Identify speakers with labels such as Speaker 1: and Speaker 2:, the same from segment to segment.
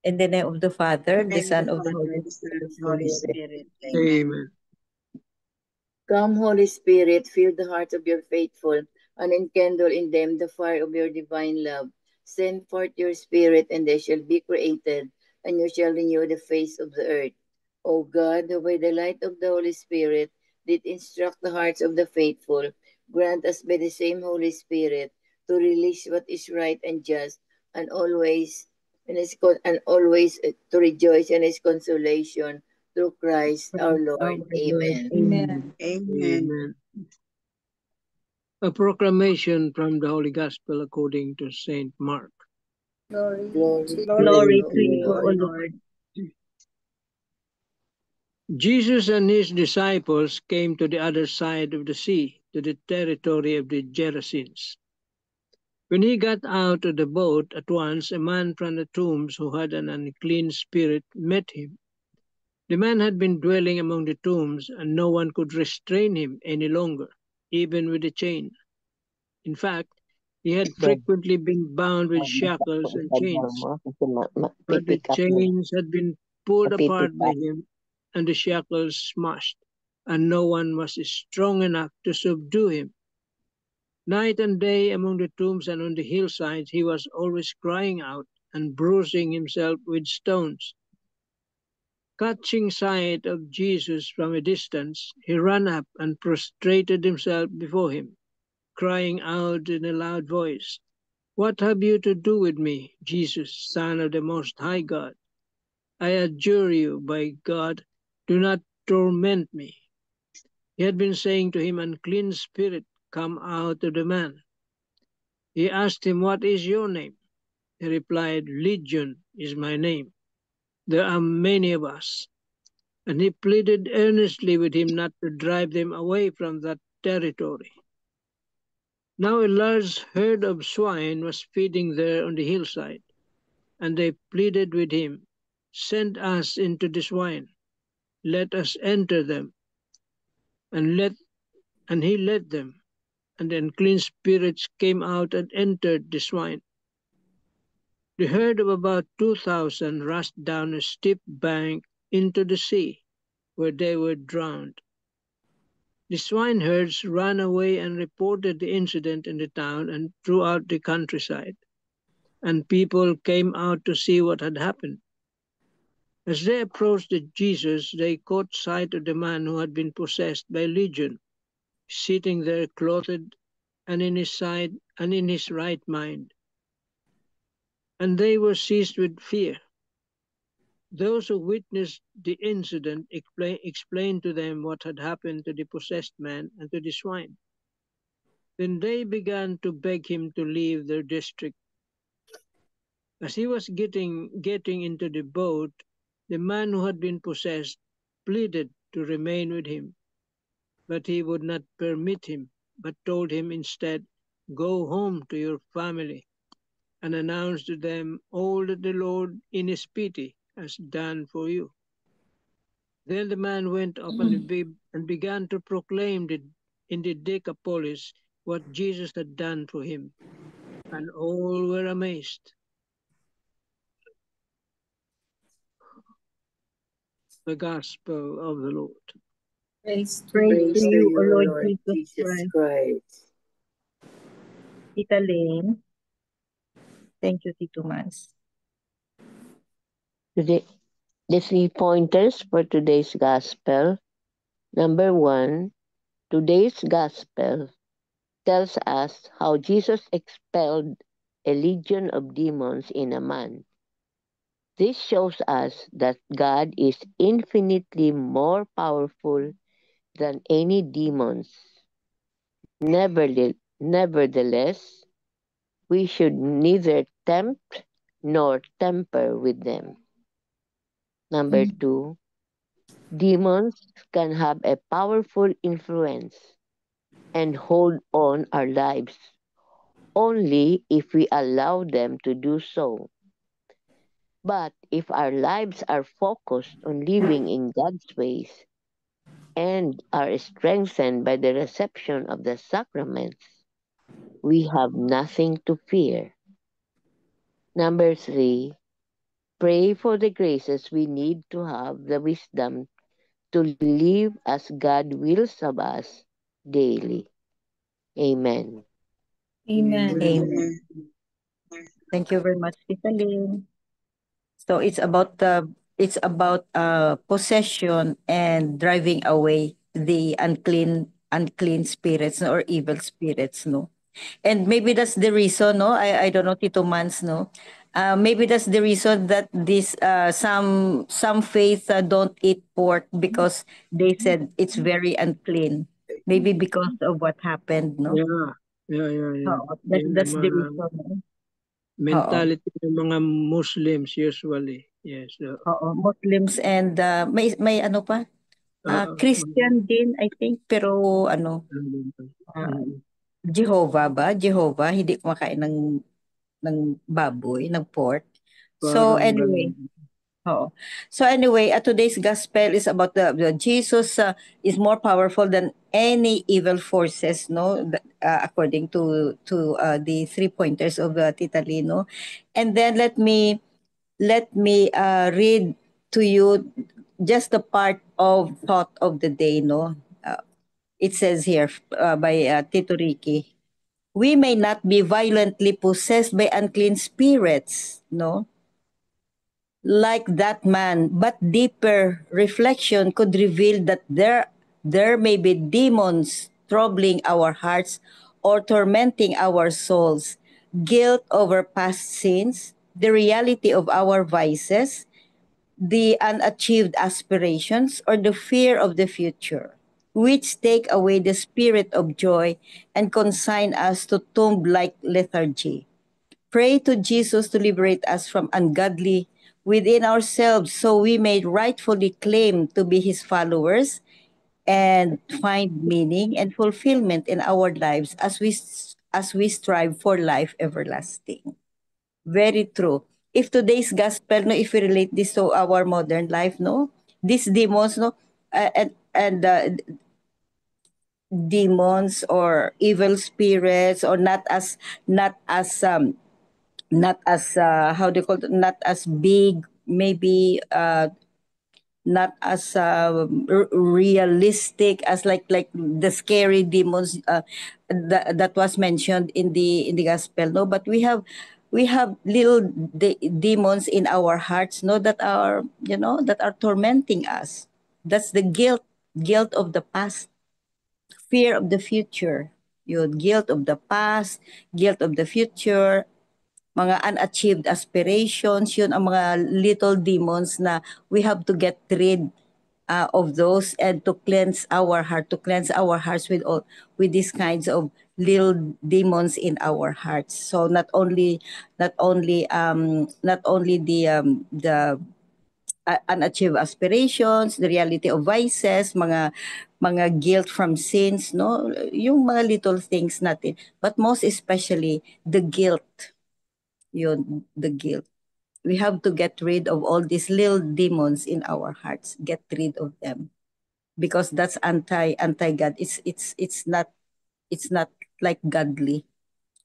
Speaker 1: In the name of the Father,
Speaker 2: In the
Speaker 1: the
Speaker 2: name of
Speaker 1: Son,
Speaker 2: the
Speaker 1: of the
Speaker 2: Father,
Speaker 1: Holy
Speaker 2: the Son, and the
Speaker 1: Holy
Speaker 2: Holy
Speaker 1: Spirit.
Speaker 2: Spirit. Amen.
Speaker 3: Amen.
Speaker 4: Come, Holy Spirit, fill the hearts of your faithful, and enkindle in them the fire of your divine love. Send forth your Spirit, and they shall be created, and you shall renew the face of the earth. O God, who by the light of the Holy Spirit did instruct the hearts of the faithful, grant us by the same Holy Spirit to release what is right and just, and always to rejoice in His consolation through Christ our Lord.
Speaker 1: Our Lord.
Speaker 4: Amen.
Speaker 1: Amen.
Speaker 2: Amen.
Speaker 3: Amen. A proclamation from the Holy Gospel according to Saint Mark.
Speaker 4: Glory
Speaker 1: Glory
Speaker 4: to
Speaker 1: to you,
Speaker 4: you,
Speaker 1: O Lord.
Speaker 3: Jesus and his disciples came to the other side of the sea, to the territory of the Gerasenes. When he got out of the boat, at once a man from the tombs who had an unclean spirit met him. The man had been dwelling among the tombs, and no one could restrain him any longer, even with a chain. In fact, he had frequently been bound with shackles and chains, but the chains had been pulled apart by him and the shackles smashed, and no one was strong enough to subdue him. Night and day among the tombs and on the hillsides he was always crying out and bruising himself with stones. Catching sight of Jesus from a distance, he ran up and prostrated himself before him, crying out in a loud voice, "What have you to do with me, Jesus, Son of the Most High God? I adjure you, by God, do not torment me." He had been saying to him, "Unclean spirit, come out of the man." He asked him, "What is your name?" He replied, "Legion is my name. There are many of us." And he pleaded earnestly with him not to drive them away from that territory. Now a large herd of swine was feeding there on the hillside, and they pleaded with him, "Send us into the swine, let us enter them." And he led them, and the unclean spirits came out and entered the swine. The herd of about 2,000 rushed down a steep bank into the sea, where they were drowned. The swineherds ran away and reported the incident in the town and throughout the countryside, and people came out to see what had happened. As they approached Jesus, they caught sight of the man who had been possessed by legion, sitting there clothed and in his right mind. And they were seized with fear. Those who witnessed the incident explained to them what had happened to the possessed man and to the swine. Then they began to beg him to leave their district. As he was getting into the boat, the man who had been possessed pleaded to remain with him, but he would not permit him, but told him instead, "Go home to your family and announce to them all that the Lord in his pity has done for you." Then the man went up and began to proclaim in the Decapolis what Jesus had done for him, and all were amazed. The Gospel of the Lord.
Speaker 1: Praise to
Speaker 4: Praise to
Speaker 1: you, O
Speaker 4: you,
Speaker 1: Lord
Speaker 4: Lord
Speaker 1: Jesus
Speaker 4: Jesus
Speaker 1: Christ.
Speaker 4: Christ.
Speaker 1: Tita Lane. Thank you, Tito Mas.
Speaker 5: Today, the 3 pointers for today's Gospel. Number 1, today's Gospel tells us how Jesus expelled a legion of demons in a man. This shows us that God is infinitely more powerful than any demons. Nevertheless, we should neither tempt nor tamper with them. Number 2, demons can have a powerful influence and hold on our lives only if we allow them to do so. But if our lives are focused on living in God's ways and are strengthened by the reception of the sacraments, we have nothing to fear. Number 3, pray for the graces we need to have the wisdom to live as God wills of us daily. Amen.
Speaker 1: Amen.
Speaker 3: Amen.
Speaker 1: Thank you very much, Tita Lynn. So it's about possession and driving away the unclean spirits or evil spirits, no. And maybe that's the reason, no. I don't know, Tito Mans, no. Maybe that's the reason that this some faith don't eat pork because they said it's very unclean. Maybe because of what happened, no.
Speaker 3: Yeah.
Speaker 1: That's
Speaker 3: Yung
Speaker 1: the
Speaker 3: mga
Speaker 1: reason. No? Oo.
Speaker 3: mentality ng mga Muslims usually. Yes.
Speaker 1: Oo, Muslims and may ano pa, Christian din I think pero ano, ah,
Speaker 3: Mm.
Speaker 1: Jehovah ba? Jehovah hindi kumakain ng baboy, ng pork. So
Speaker 3: Parang
Speaker 1: anyway,
Speaker 3: ganun.
Speaker 1: oo. So anyway, today's gospel is about the Jesus is more powerful than any evil forces, no? According to the three pointers of Tita Lino. And then let me read to you just the part of thought of the day, no? It says here by Tito Ricky, we may not be violently possessed by unclean spirits, no? Like that man, but deeper reflection could reveal that there may be demons troubling our hearts or tormenting our souls, guilt over past sins, the reality of our vices, the unachieved aspirations, or the fear of the future, which take away the spirit of joy and consign us to tomb like lethargy. Pray to Jesus to liberate us from ungodly within ourselves so we may rightfully claim to be his followers and find meaning and fulfillment in our lives as we strive for life everlasting. Very true. If today's gospel, no, if we relate this to our modern life, no, these demons, no, and demons or evil spirits, or not as how do you call it, not as big, maybe not as realistic as like the scary demons that was mentioned in the gospel, no. But we have little demons in our hearts, no, that are tormenting us. That's the guilt of the past, fear of the future, yun, guilt of the past, guilt of the future, mga unachieved aspirations, yun ang mga little demons na we have to get rid of those, and to cleanse our hearts with these kinds of little demons in our hearts. So not only the unachieved aspirations, the reality of vices, mga guilt from sins, no, yung mga little things natin, but most especially the guilt, the guilt. We have to get rid of all these little demons in our hearts. Get rid of them because that's anti God. It's not like godly.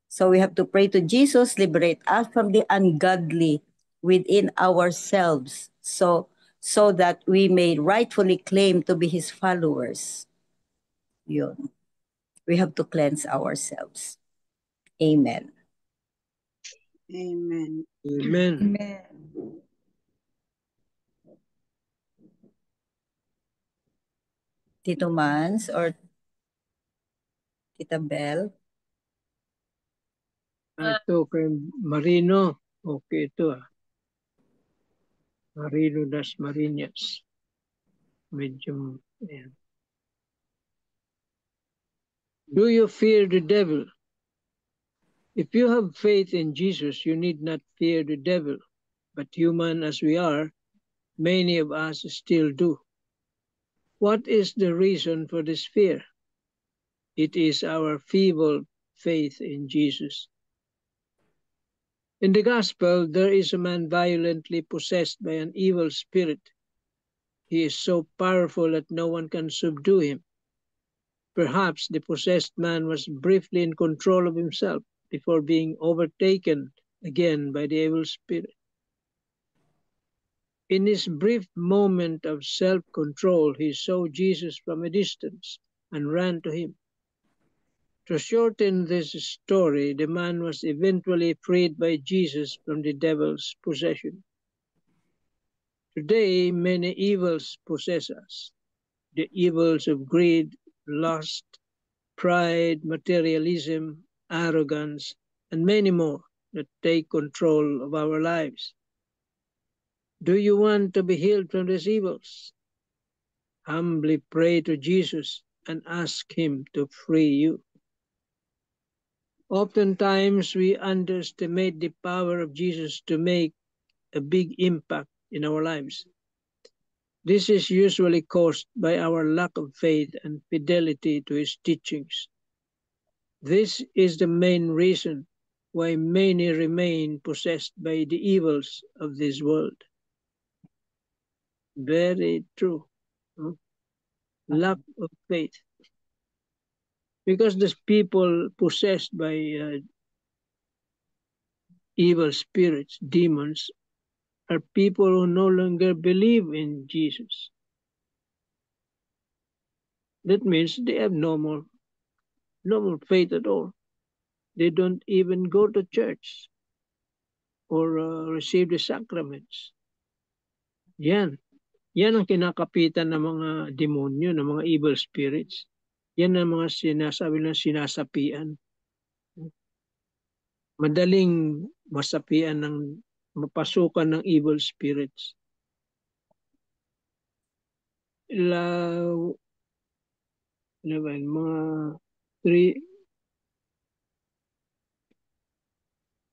Speaker 1: So we have to pray to Jesus, liberate us from the ungodly within ourselves, so that we may rightfully claim to be His followers. Yun. We have to cleanse ourselves. Amen.
Speaker 2: Amen.
Speaker 3: Amen.
Speaker 1: Tito Mans or Tita Bell?
Speaker 3: Ito kay Marino. Okay ito Marino das Marinas. Medyo, ayan. Do you fear the devil? If you have faith in Jesus, you need not fear the devil. But human as we are, many of us still do. What is the reason for this fear? It is our feeble faith in Jesus. In the gospel, there is a man violently possessed by an evil spirit. He is so powerful that no one can subdue him. Perhaps the possessed man was briefly in control of himself before being overtaken again by the evil spirit. In his brief moment of self-control, he saw Jesus from a distance and ran to him. To shorten this story, the man was eventually freed by Jesus from the devil's possession. Today, many evils possess us. The evils of greed, lust, pride, materialism, arrogance, and many more that take control of our lives. Do you want to be healed from these evils? Humbly pray to Jesus and ask him to free you. Oftentimes, we underestimate the power of Jesus to make a big impact in our lives. This is usually caused by our lack of faith and fidelity to his teachings. This is the main reason why many remain possessed by the evils of this world. Very true. Lack of faith. Because these people possessed by evil spirits, demons, are people who no longer believe in Jesus. That means they have no more faith at all. They don't even go to church or receive the sacraments. Yan ang kinakapitan ng mga demonyo, ng mga evil spirits. Yan ang mga sinasabi ng sinasapian. Madaling masapian ng mapasukan ng evil spirits. Mga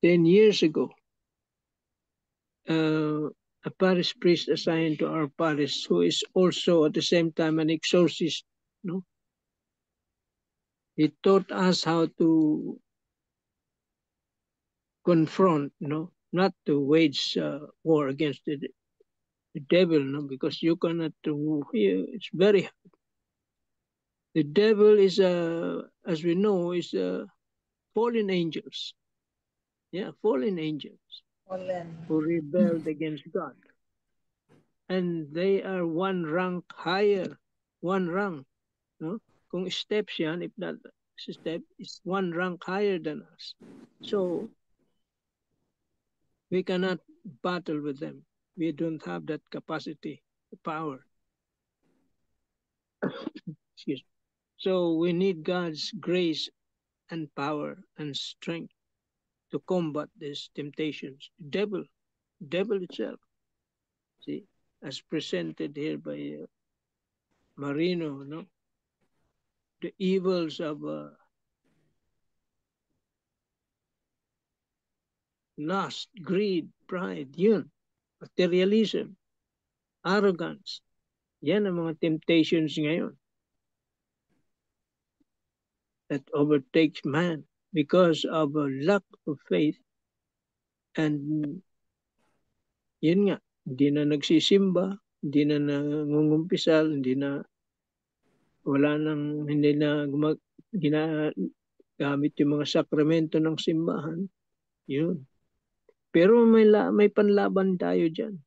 Speaker 3: 10 years ago, a parish priest assigned to our parish, who is also at the same time an exorcist, he taught us how to confront, not to wage war against the devil, because you cannot. It's very hard. The devil is, as we know, is fallen angels. Yeah, fallen angels. Who rebelled against God. And they are one rank higher. One rank. No? Kung steps yan, if that step is one rank higher than us. So, we cannot battle with them. We don't have that capacity, the power. Excuse me. So, we need God's grace and power and strength to combat these temptations. Devil itself. See, as presented here by Marino, the evils of lust, greed, pride, yun, materialism, arrogance. Yan ang mga temptations ngayon that overtakes man because of a lack of faith. And yun nga, hindi na nagsisimba, hindi na nangungumpisal, hindi na ginagamit yung mga sakramento ng simbahan. Yun. Pero may panlaban tayo dyan.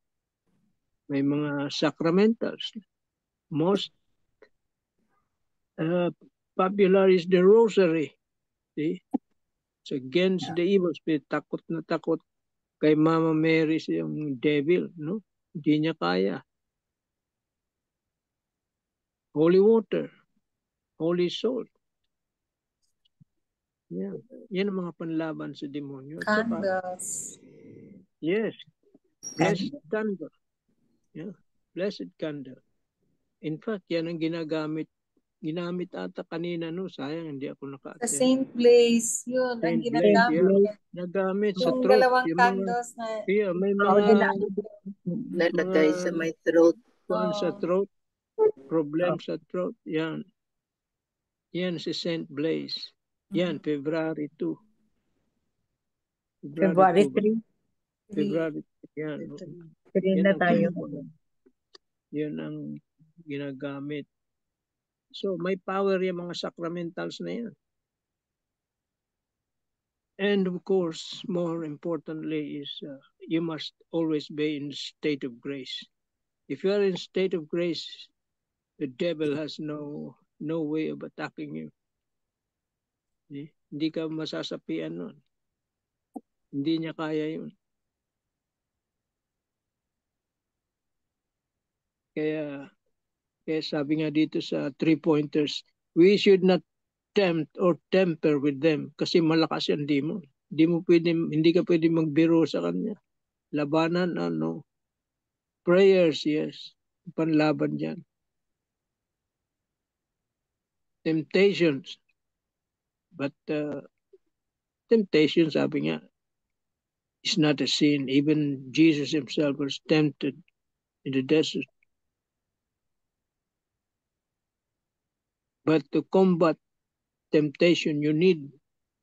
Speaker 3: May mga sacramentals. Most popular is the rosary. See? It's against the evil spirit. Takot na takot kay Mama Mary yung devil. Hindi niya kaya. Holy water. Holy salt. Yeah. Yan ang mga panlaban sa demonyo.
Speaker 2: Candles.
Speaker 3: Yes. Blessed candle. Yeah. Blessed candle. In fact, yan ang ginamit ata kanina, sayang hindi ako
Speaker 2: Sa Saint Blaise, yun ang ginagamit.
Speaker 3: Nagamit sa
Speaker 2: Yung
Speaker 3: throat.
Speaker 2: dalawang candles na
Speaker 3: May mga
Speaker 4: nalagay sa my throat.
Speaker 3: Sa throat. Problem sa throat. Yan si Saint Blaise. Yan, February 2.
Speaker 1: February 3.
Speaker 3: February 3. Yan.
Speaker 1: 3 na tayo.
Speaker 3: Yan ang ginagamit. So, may power yung mga sacramentals na yan. And of course, more importantly is you must always be in state of grace. If you are in state of grace, the devil has no way of attacking you. Hindi ka masasapian nun. Hindi niya kaya yun. Kaya sabi nga dito sa 3 pointers, we should not tempt or temper with them kasi malakas yung demon. Hindi ka pwede magbiro sa kanya. Labanan, prayers, yes. Panlaban dyan. Temptations. But temptation, sabi nga, is not a sin. Even Jesus himself was tempted in the desert. But to combat temptation, you need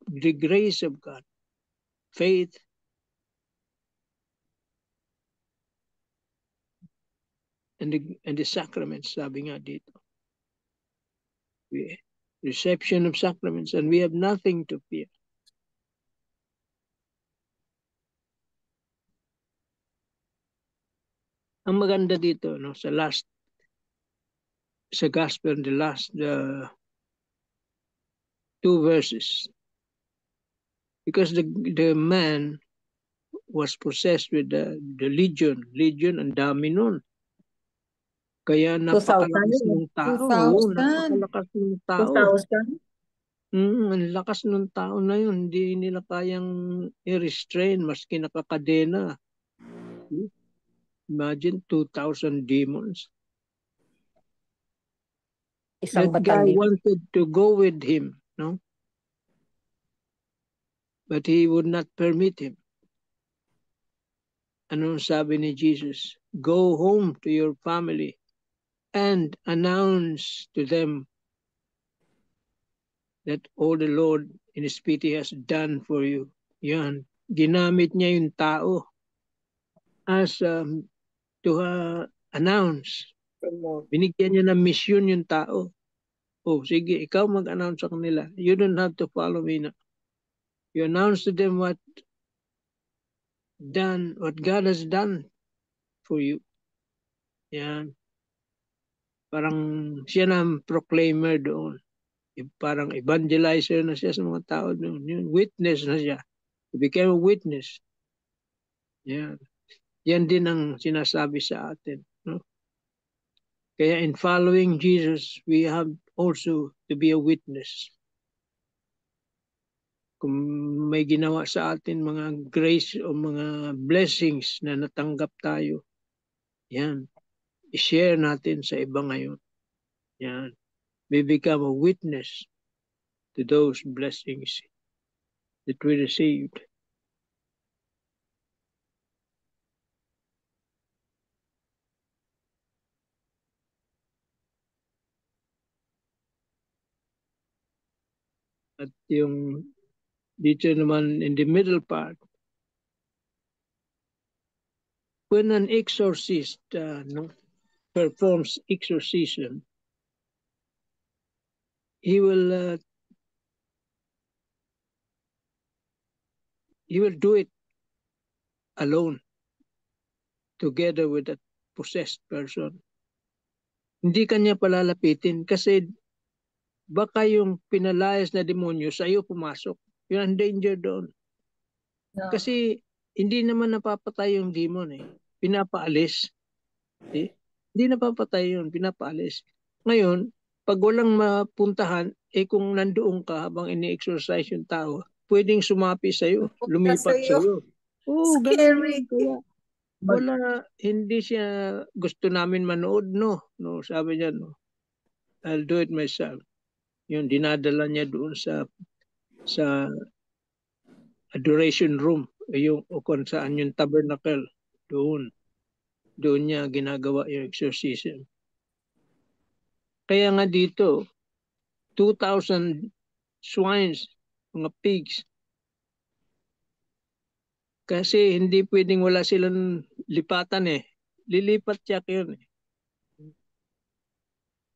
Speaker 3: the grace of God, faith, and the sacraments, sabi nga dito. Reception of sacraments, and we have nothing to fear. Ang maganda dito, sa gospel, the 2 verses, because the man was possessed with the legion, ang dami nun. Kaya napakalakas ng tao.
Speaker 2: 2,000.
Speaker 3: Napakalakas ng tao.
Speaker 2: 2,000.
Speaker 3: Ang lakas ng tao na yun. Hindi nila kayang i-restrain maski nakakadena. Imagine 2,000 demons.
Speaker 1: Isang
Speaker 3: That guy
Speaker 1: batalyon.
Speaker 3: wanted to go with him, no? But he would not permit him. Anong sabi ni Jesus? Go home to your family and announce to them that all the Lord in His pity has done for you. Yan. Ginamit niya yung tao as to announce. Binigyan niya ng mission yung tao. Oh, sige, ikaw mag-announce sa kanila. You don't have to follow me na. You announce to them what God has done for you. Yan. Parang siya na ang proclaimer doon. Parang evangelizer na siya sa mga tao doon. Yun, witness na siya. He became a witness. Yan. Yan din ang sinasabi sa atin. No? Kaya in following Jesus, we have also to be a witness. Kung may ginawa sa atin mga grace o mga blessings na natanggap tayo, yan, i-share natin sa iba ngayon. Yan. We become a witness to those blessings that we received. At yung dito naman in the middle part, when an exorcist performs exorcism, he will do it alone, together with that possessed person. Hindi kanya palalapitin kasi baka yung pinalayas na demonyo sa iyo pumasok. Yun ang danger doon.
Speaker 2: Yeah.
Speaker 3: Kasi hindi naman napapatay yung demon eh. Pinapaalis. Eh? Hindi napapatay yun, pinapaalis. Ngayon, pag walang mapuntahan, kung nandoon ka habang ini-exercise yung tao, pwedeng sumapi sa'yo, lumipat sa'yo. Oh,
Speaker 2: Scary.
Speaker 3: Kaya hindi siya gusto namin manood, no? Sabi niya, no. I'll do it myself. Yun, dinadala niya doon sa adoration room, o kung saan yung tabernacle, doon niya ginagawa yung exorcism. Kaya nga dito, 2,000 swines, mga pigs, kasi hindi pwedeng wala silang lipatan eh. Lilipat siya yun eh.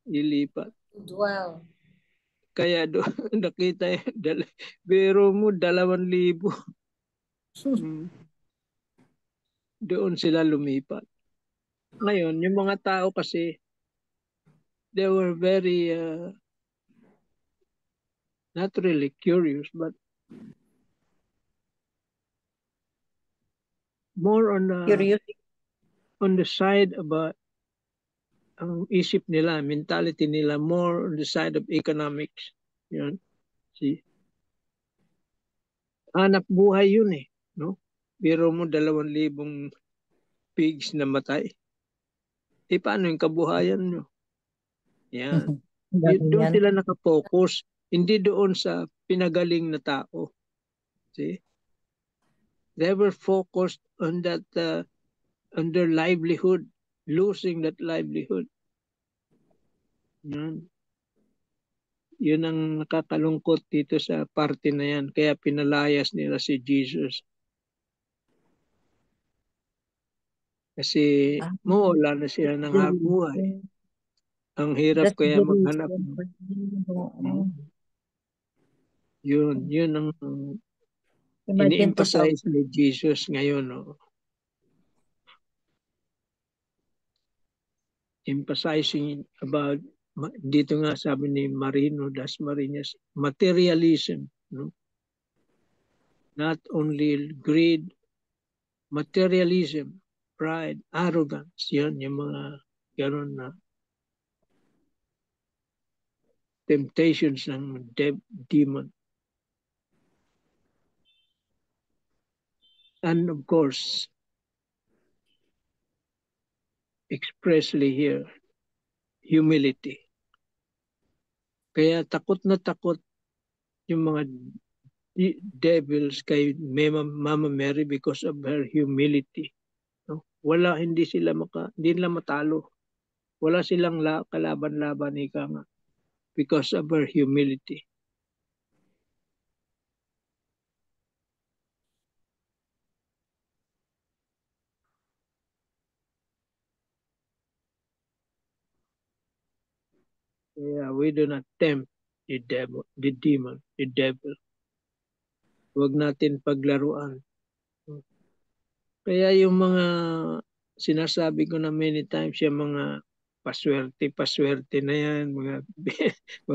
Speaker 3: Lilipat.
Speaker 2: Dwell.
Speaker 3: Kaya doon nakita biro mo 2,000. Doon sila lumipat. Ngayon, yung mga tao kasi, they were very, not really curious, but more on
Speaker 1: Curiosity.
Speaker 3: on the side about ang isip nila, mentality nila, more on the side of economics. Yun. See? Hanap buhay yun eh. No? Biro mo 2,000 pigs na matay. Paano yung kabuhayan nyo? Yan. Doon sila nakapokus. Hindi doon sa pinagaling na tao. See? They were focused on that, on their livelihood, losing that livelihood. Yan. Yun ang nakakalungkot dito sa parte na yan. Kaya pinalayas nila si Jesus. Kasi mawala na sila ng buhay. Ang hirap kaya maghanap. Yun ang ini-emphasize ni Jesus ngayon. No? Emphasizing about, dito nga sabi ni Marino Dasmariñas, materialism. No? Not only greed, materialism, pride, arrogance. Yan yung mga gano'n na temptations ng demon. And of course, expressly here, humility. Kaya takot na takot yung mga devils kay Mama Mary because of her humility. No? Hindi nila matalo. Wala silang kalaban-laban ika nga because of her humility. Yeah, we do not tempt the devil. Huwag natin paglaruan. Kaya yung mga sinasabi ko na many times, yung mga paswerte na yan, mga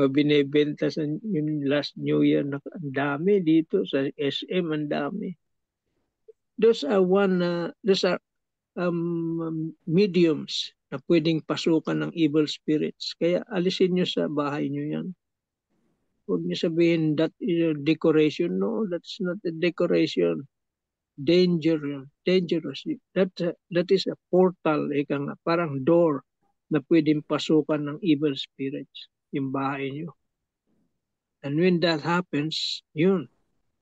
Speaker 3: binibenta sa yung last New Year, ang dami dito sa SM, ang dami. Those are mediums na pwedeng pasukan ng evil spirits. Kaya alisin nyo sa bahay nyo yan. Huwag nyo sabihin that is a decoration. No, that's not a decoration. Dangerous. That is a portal, parang door na pwedeng pasukan ng evil spirits, yung bahay nyo. And when that happens, yun,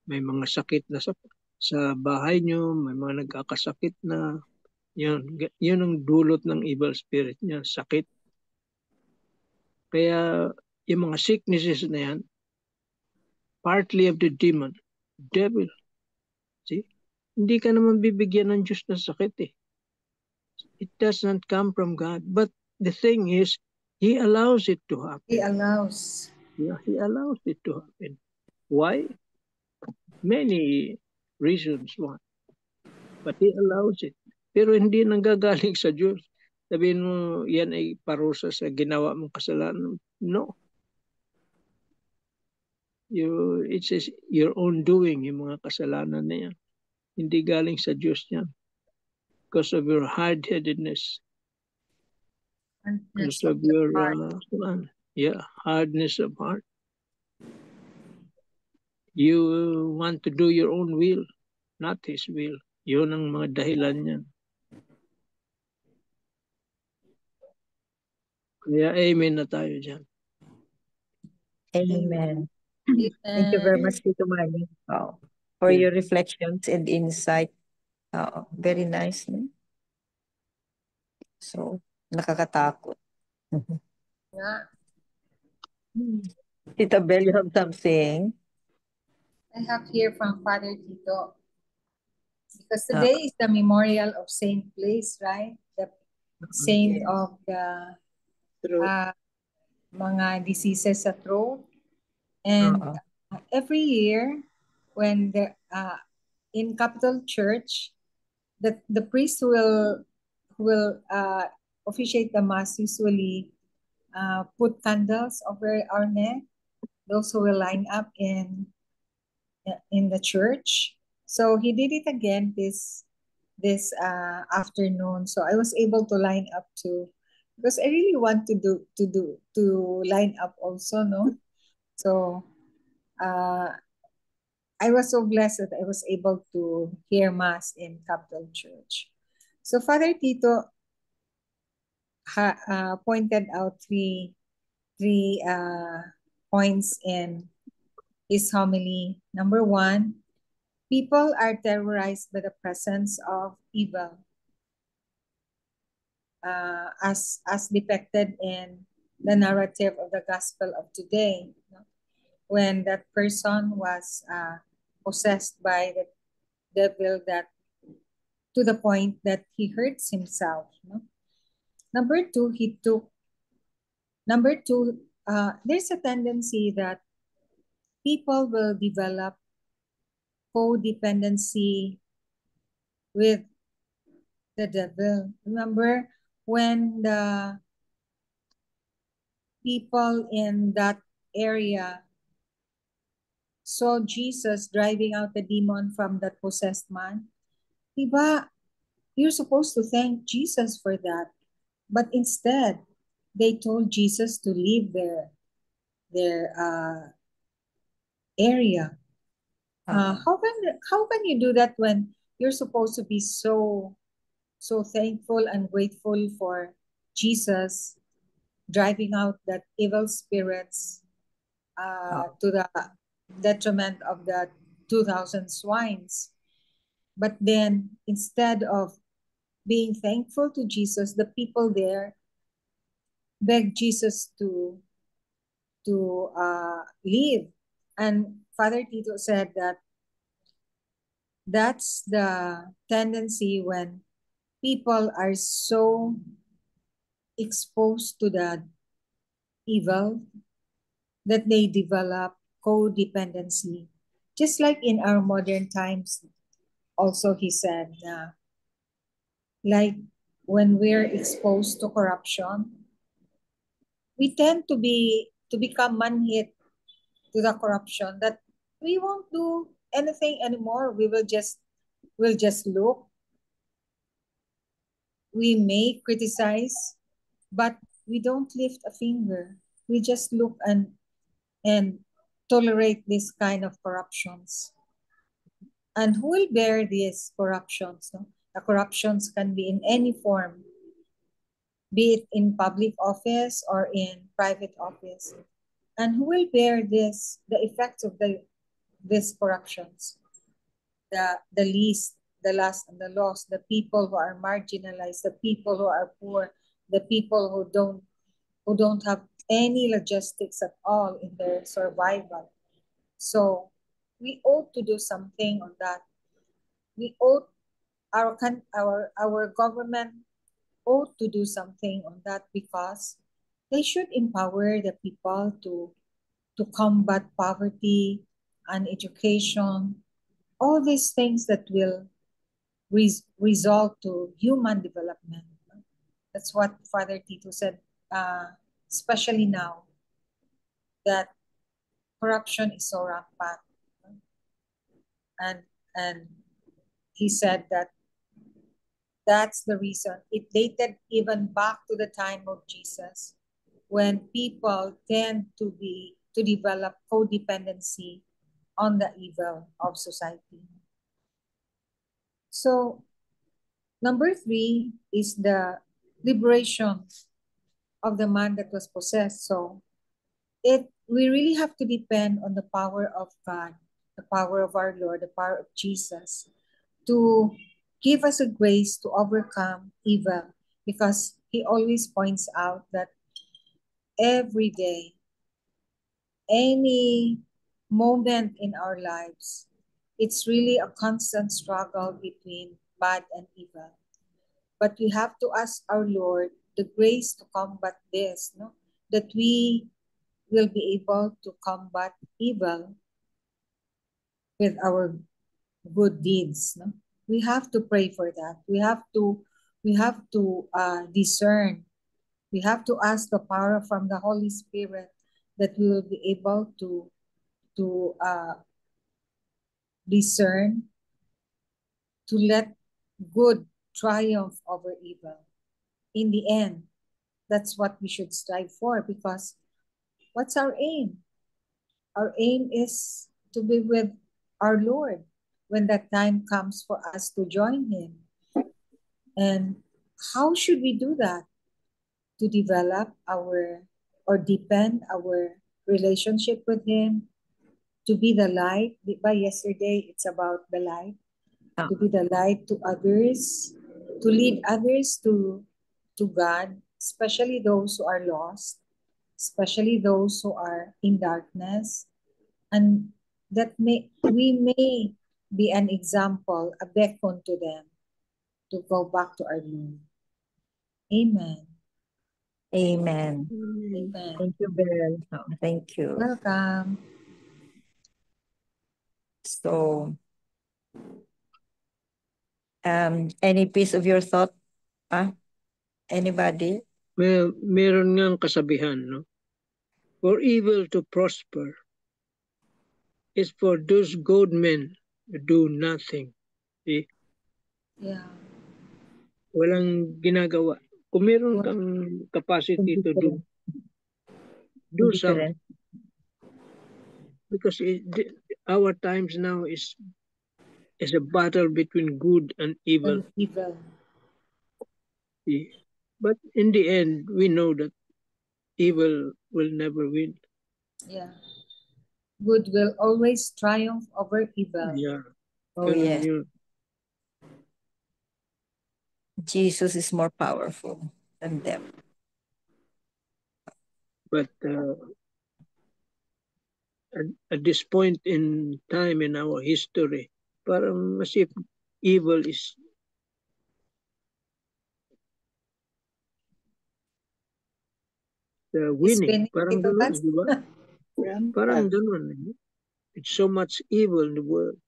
Speaker 3: may mga sakit na sa bahay nyo, may mga nagkakasakit na, yun ang dulot ng evil spirit niya, sakit. Kaya yung mga sicknesses na yan, partly of the devil. See? Hindi ka naman bibigyan ng Diyos ng sakit eh. It does not come from God. But the thing is, He allows it to happen.
Speaker 2: He allows.
Speaker 3: Yeah, He allows it to happen. Why? Many reasons why. But He allows it. Pero hindi nanggagaling sa Diyos. Sabihin mo, yan ay parusa sa ginawa mong kasalanan. No. It's your own doing, yung mga kasalanan na yan. Hindi galing sa Diyos yan. Because of your hard-headedness. Because of your hardness of heart. You want to do your own will, not His will. Yun ang mga dahilan niyan. Kaya amen na tayo dyan.
Speaker 1: Amen. Thank you very much, Tito Manny, for your reflections and insight. Very nice. No? So, nakakatakot.
Speaker 2: Yeah.
Speaker 1: Tita Bel, you have something?
Speaker 2: I have here from Father Tito. Because today is the memorial of Saint Blaise, right? The saint of the mga diseases sa throat. And every year, when in Capital Church, the priest who will officiate the mass usually put candles over our neck. Those who will line up in the church. So he did it again this afternoon. So I was able to line up too, because I really want to line up also, no. So I was so blessed that I was able to hear mass in Capital Church. So Father Tito pointed out three points in his homily. Number one, people are terrorized by the presence of evil, as depicted in the narrative of the Gospel of today, when that person was possessed by the devil, that to the point that he hurts himself. Number two, there's a tendency that people will develop codependency with the devil. Remember when the people in that area saw Jesus driving out the demon from that possessed man? Diba, you're supposed to thank Jesus for that. But instead, they told Jesus to leave their area. How can you do that when you're supposed to be so thankful and grateful for Jesus driving out that evil spirits to the detriment of the 2,000 swines? But then, instead of being thankful to Jesus, the people there begged Jesus to leave. And Father Tito said that that's the tendency when people are so exposed to the evil that they develop codependency. Just like in our modern times, also he said, like when we're exposed to corruption, we tend to become manhit to the corruption, that we won't do anything anymore. We'll just look. We may criticize, but we don't lift a finger. We just look and tolerate this kind of corruptions. And who will bear these corruptions? No? The corruptions can be in any form, be it in public office or in private office. And who will bear the effects of these corruptions? The least, the last, and the lost, the people who are marginalized, the people who are poor, the people who don't have any logistics at all in their survival. So we ought to do something on that. We ought, our government ought to do something on that, because they should empower the people to combat poverty and education, all these things that will result to human development. That's what Father Tito said, especially now that corruption is so rampant. And he said that that's the reason. It dated even back to the time of Jesus, when people tend to develop codependency on the evil of society. So number 3 is the liberation of the man that was possessed. So we really have to depend on the power of God, the power of our Lord, the power of Jesus, to give us a grace to overcome evil, because he always points out that every day, any moment in our lives, it's really a constant struggle between bad and evil. But we have to ask our Lord the grace to combat this, no? That we will be able to combat evil with our good deeds. No? We have to pray for that. We have to discern. We have to ask the power from the Holy Spirit that we will be able to discern, to let good triumph over evil. In the end, that's what we should strive for, because what's our aim? Our aim is to be with our Lord when that time comes for us to join Him. And how should we do that? To develop or deepen our relationship with Him, to be the light. By yesterday, it's about the light. To be the light to others, to lead others to God, especially those who are lost, especially those who are in darkness, and that we may be an example, a beacon to them to go back to our Lord. Amen.
Speaker 1: Amen.
Speaker 2: Amen.
Speaker 1: Thank you, Bel. Thank you.
Speaker 2: Welcome.
Speaker 1: So, any piece of your thought? Anybody?
Speaker 3: Meron ngang kasabihan, no? For evil to prosper is for those good men who do nothing. See?
Speaker 2: Yeah.
Speaker 3: Walang ginagawa. Kung meron kang capacity to do something. Because our times now is a battle between good and evil.
Speaker 2: And evil.
Speaker 3: See? But in the end, we know that evil will never win.
Speaker 2: Yeah. Good will always triumph over evil.
Speaker 3: Yeah.
Speaker 1: Oh, yes.
Speaker 3: Yun.
Speaker 1: Jesus is more powerful than them.
Speaker 3: But at this point in time in our history, parang as if evil is winning. Parang ganun, di ba? Parang ganun. It's so much evil in the world.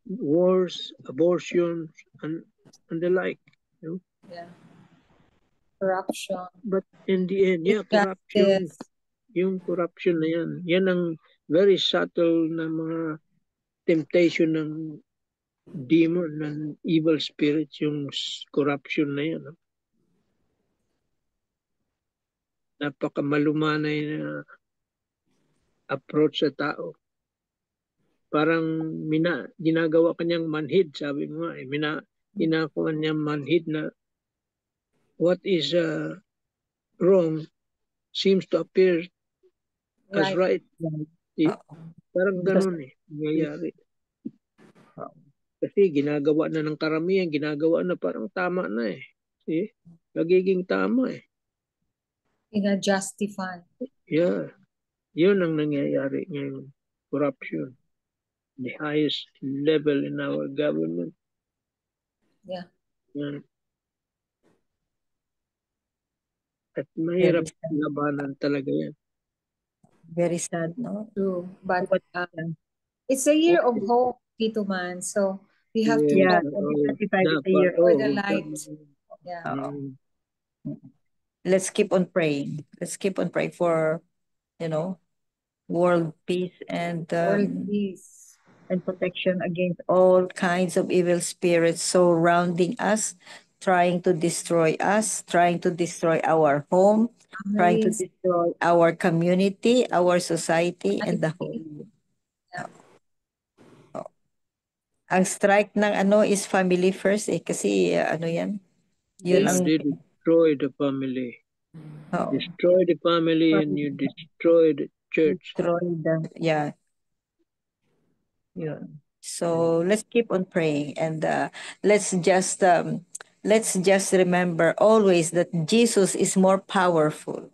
Speaker 3: Wars, abortions, and the like. You know?
Speaker 2: Yeah. Corruption.
Speaker 3: But in the end, yeah, corruption.
Speaker 2: Injustice.
Speaker 3: Yung corruption na yan. Yan ang very subtle na mga temptation ng demon, ng evil spirits, yung corruption na yan. Napakamalumanay na approach sa tao. Parang ginagawa kanyang manhid, sabi mo nga, ginagawa niyang manhid na what is wrong seems to appear as right. Parang ganun nangyayari. Kasi ginagawa na ng karamihan, ginagawa na parang tama na eh. See? Nagiging tama eh.
Speaker 2: Ina-justify.
Speaker 3: Yeah. Yun ang nangyayari ngayon. Corruption. The highest level in our government.
Speaker 2: Yeah.
Speaker 3: Yan. At mahirap labanan talaga yan.
Speaker 1: Very sad, no?
Speaker 2: True. But it's a year of hope, Tito Man. So we have to
Speaker 1: Yeah,
Speaker 2: hope
Speaker 1: 2025 is a year
Speaker 2: for the light. Yeah.
Speaker 1: Let's keep on praying. Let's keep on praying for, world peace and
Speaker 2: World peace.
Speaker 1: And protection against all kinds of evil spirits surrounding us, trying to destroy us, trying to destroy our home, trying to destroy our community, our society, and the whole world.
Speaker 2: Yeah.
Speaker 1: Ang strike ng is family first kasi yan.
Speaker 3: Yun ang they destroy the family. Destroy the family and you destroy the church.
Speaker 1: Yeah. Yun. So let's keep on praying and let's just remember always that Jesus is more powerful.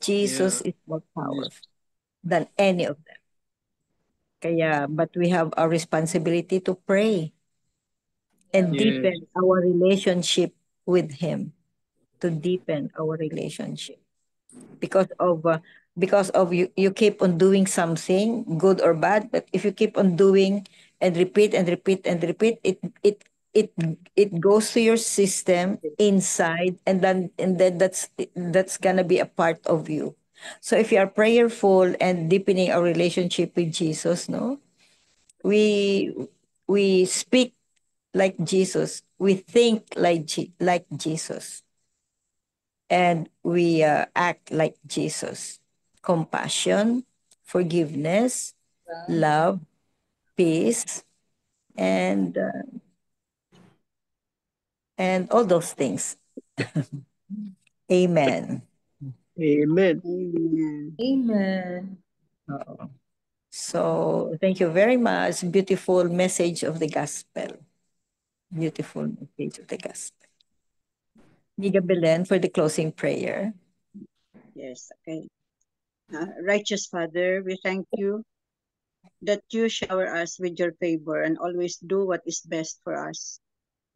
Speaker 1: Jesus is more powerful than any of them. But we have a responsibility to pray and deepen our relationship with Him. To deepen our relationship. Because of because of you keep on doing something good or bad, but if you keep on doing and repeat and repeat and repeat, it it goes to your system inside, and then that's gonna be a part of you. So if you are prayerful and deepening our relationship with Jesus, no, we we speak like Jesus, we think like Jesus, and we act like Jesus. Compassion, forgiveness, love, peace, and uh, and all those things. Amen.
Speaker 3: Amen.
Speaker 6: Amen.
Speaker 2: Amen.
Speaker 1: Oo. So thank you very much. Beautiful message of the gospel. Beautiful message of the gospel. Niga Belen for the closing prayer.
Speaker 6: Yes, okay. Righteous Father, we thank you that you shower us with your favor and always do what is best for us.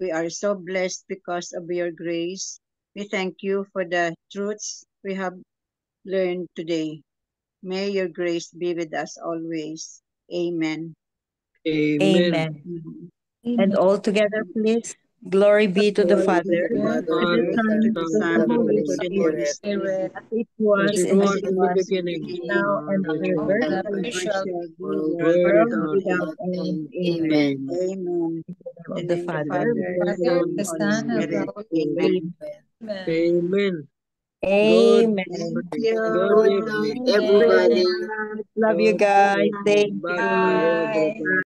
Speaker 6: We are so blessed because of your grace. We thank you for the truths we have learned today. May your grace be with us always. Amen.
Speaker 3: Amen.
Speaker 1: Amen.
Speaker 6: Mhm.
Speaker 1: And
Speaker 2: Amen.
Speaker 1: all together, please. Glory be to the
Speaker 4: Glory be
Speaker 1: Father,
Speaker 4: to the
Speaker 6: To the
Speaker 1: to
Speaker 4: Father,
Speaker 1: the
Speaker 6: Father,
Speaker 4: to the
Speaker 1: Son,
Speaker 6: to
Speaker 4: Son,
Speaker 6: the
Speaker 1: to
Speaker 4: and
Speaker 1: the
Speaker 4: to
Speaker 6: Son,
Speaker 4: the
Speaker 1: Holy
Speaker 6: and
Speaker 4: Holy
Speaker 6: to the
Speaker 1: Spirit,
Speaker 6: Holy
Speaker 4: Spirit,
Speaker 6: Spirit,
Speaker 2: Spirit,
Speaker 1: as it
Speaker 3: As
Speaker 1: was
Speaker 3: it
Speaker 2: is
Speaker 1: in
Speaker 2: and
Speaker 1: the
Speaker 3: was
Speaker 2: it
Speaker 3: in the
Speaker 2: was
Speaker 1: beginning,
Speaker 3: beginning,
Speaker 2: beginning,
Speaker 1: now and
Speaker 3: now and
Speaker 2: now
Speaker 1: forever,
Speaker 2: and
Speaker 3: forever.
Speaker 2: ever
Speaker 1: and
Speaker 2: shall
Speaker 6: shall be
Speaker 4: world
Speaker 6: world
Speaker 3: Word
Speaker 1: world
Speaker 6: without
Speaker 3: without
Speaker 6: end.
Speaker 1: without
Speaker 4: without
Speaker 1: end.
Speaker 4: end.
Speaker 1: Amen.
Speaker 4: Amen.
Speaker 3: end.
Speaker 6: Amen.
Speaker 1: In the name
Speaker 6: In
Speaker 1: of
Speaker 6: the
Speaker 1: the
Speaker 6: name of the
Speaker 1: Father,
Speaker 3: And
Speaker 6: Father,
Speaker 3: for
Speaker 6: the
Speaker 3: the
Speaker 2: Father,
Speaker 6: Son,
Speaker 3: Holy
Speaker 2: the
Speaker 6: and Holy
Speaker 2: Son, and
Speaker 3: Spirit.
Speaker 2: the
Speaker 6: Spirit.
Speaker 2: Holy
Speaker 4: Amen.
Speaker 6: Amen.
Speaker 2: Spirit. Amen.
Speaker 3: Amen. Good,
Speaker 1: Amen.
Speaker 6: Thank
Speaker 3: good
Speaker 4: Good
Speaker 6: you.
Speaker 4: night,
Speaker 3: evening.
Speaker 1: Thank you very
Speaker 4: everybody.
Speaker 2: Amen.
Speaker 1: much. Love you
Speaker 3: Good
Speaker 1: guys.
Speaker 3: evening.
Speaker 1: Thank
Speaker 3: Bye bye,
Speaker 1: you.
Speaker 2: Bye.
Speaker 3: everybody.